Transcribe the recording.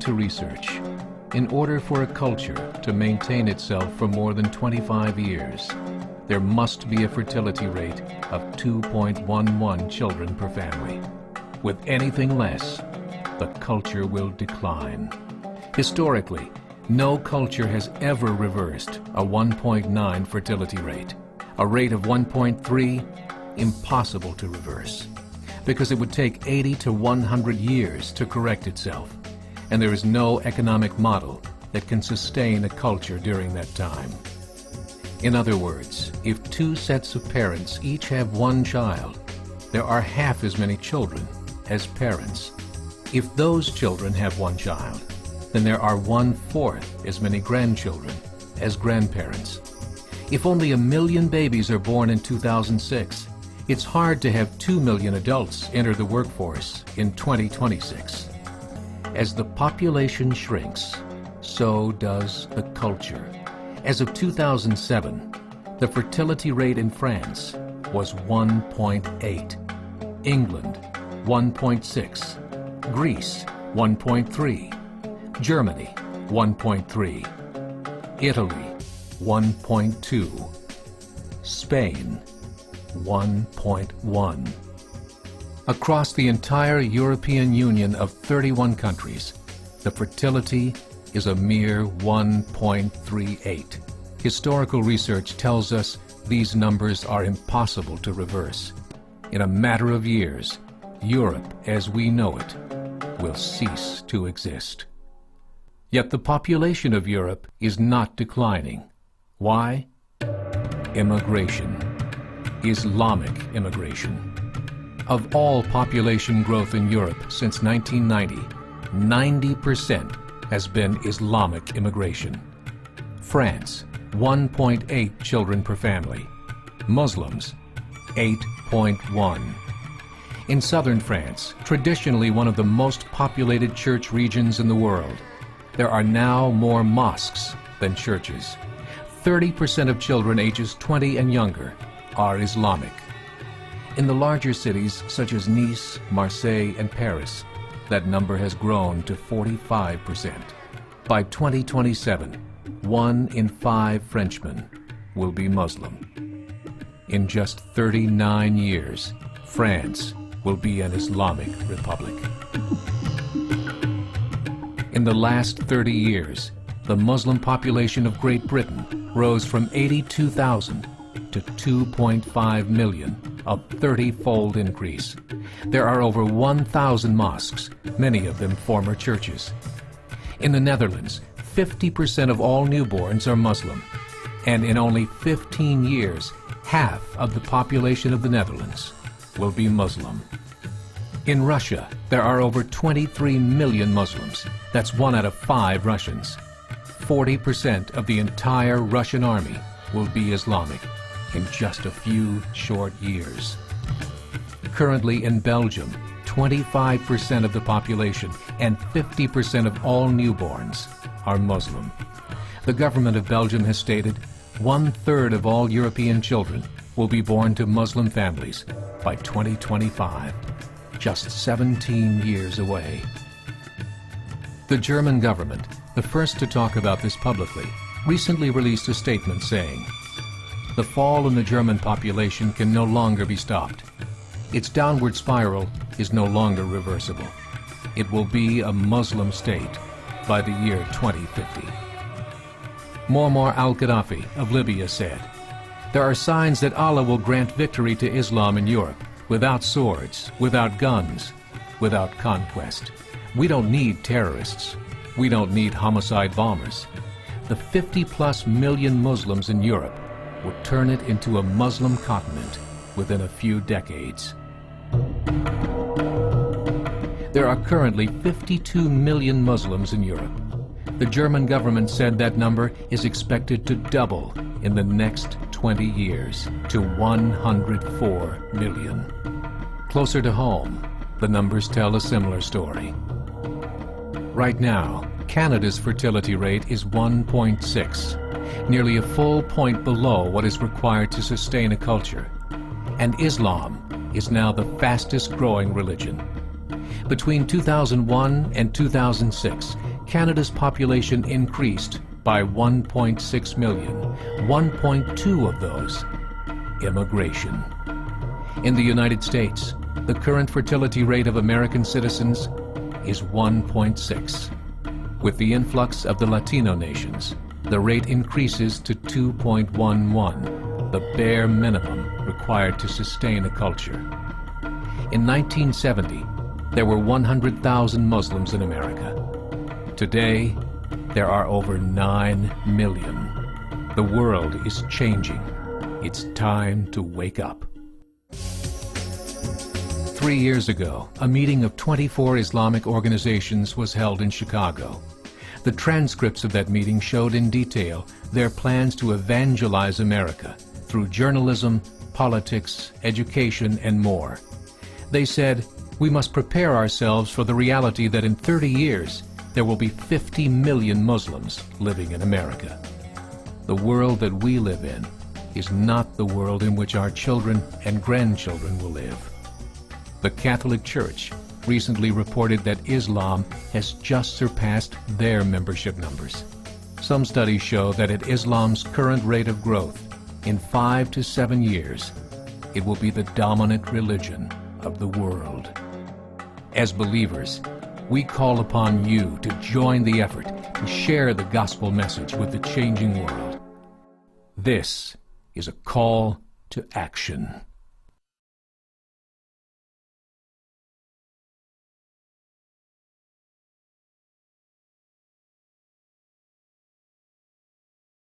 to research, in order for a culture to maintain itself for more than 25 years, there must be a fertility rate of 2.11 children per family. With anything less, the culture will decline. Historically, no culture has ever reversed a 1.9 fertility rate. A rate of 1.3, impossible to reverse, because it would take 80 to 100 years to correct itself, and there is no economic model that can sustain a culture during that time. In other words, if two sets of parents each have one child, there are half as many children as parents. If those children have one child, then there are 1/4 as many grandchildren as grandparents. If only 1 million babies are born in 2006, it's hard to have 2 million adults enter the workforce in 2026. As the population shrinks, so does the culture. As of 2007, the fertility rate in France was 1.8, England 1.6, Greece 1.3, Germany 1.3, Italy 1.2, Spain 1.1. Across the entire European Union of 31 countries, the fertility is a mere 1.38. Historical research tells us these numbers are impossible to reverse. In a matter of years, Europe as we know it will cease to exist. Yet the population of Europe is not declining. Why? Immigration. Islamic immigration. Of all population growth in Europe since 1990, 90% has been Islamic immigration. France, 1.8 children per family. Muslims, 8.1. In southern France, traditionally one of the most populated church regions in the world, there are now more mosques than churches. 30% of children ages 20 and younger are Islamic. In the larger cities such as Nice, Marseille, and Paris, that number has grown to 45%. By 2027, 1 in 5 Frenchmen will be Muslim. In just 39 years, France will be an Islamic Republic. In the last 30 years, the Muslim population of Great Britain rose from 82,000 to 2.5 million, a 30-fold increase. There are over 1,000 mosques, many of them former churches. In the Netherlands, 50% of all newborns are Muslim, and in only 15 years, half of the population of the Netherlands will be Muslim. In Russia, there are over 23 million Muslims. That's 1 out of 5 Russians. 40% of the entire Russian army will be Islamic in just a few short years. Currently in Belgium, 25% of the population and 50% of all newborns are Muslim. The government of Belgium has stated 1/3 of all European children will be born to Muslim families by 2025, just 17 years away. The German government, the first to talk about this publicly, recently released a statement saying, "The fall in the German population can no longer be stopped. Its downward spiral is no longer reversible. It will be a Muslim state by the year 2050. Muammar al-Gaddafi of Libya said, "There are signs that Allah will grant victory to Islam in Europe without swords, without guns, without conquest. We don't need terrorists. We don't need homicide bombers. The 50+ million Muslims in Europe would turn it into a Muslim continent within a few decades." There are currently 52 million Muslims in Europe. The German government said that number is expected to double in the next 20 years to 104 million. Closer to home, the numbers tell a similar story. Right now, Canada's fertility rate is 1.6, nearly a full point below what is required to sustain a culture. And Islam is now the fastest growing religion. Between 2001 and 2006, Canada's population increased by 1.6 million, 1.2 of those immigration. In the United States, the current fertility rate of American citizens is 1.6. With the influx of the Latino nations, the rate increases to 2.11, the bare minimum required to sustain a culture. In 1970, there were 100,000 Muslims in America. Today, there are over 9 million. The world is changing. It's time to wake up. 3 years ago, a meeting of 24 Islamic organizations was held in Chicago. The transcripts of that meeting showed in detail their plans to evangelize America through journalism, politics, education, and more. They said, we must prepare ourselves for the reality that in 30 years, there will be 50 million Muslims living in America. The world that we live in is not the world in which our children and grandchildren will live. The Catholic Church recently reported that Islam has just surpassed their membership numbers. Some studies show that at Islam's current rate of growth, in 5 to 7 years, it will be the dominant religion of the world. As believers, we call upon you to join the effort to share the gospel message with the changing world. This is a call to action.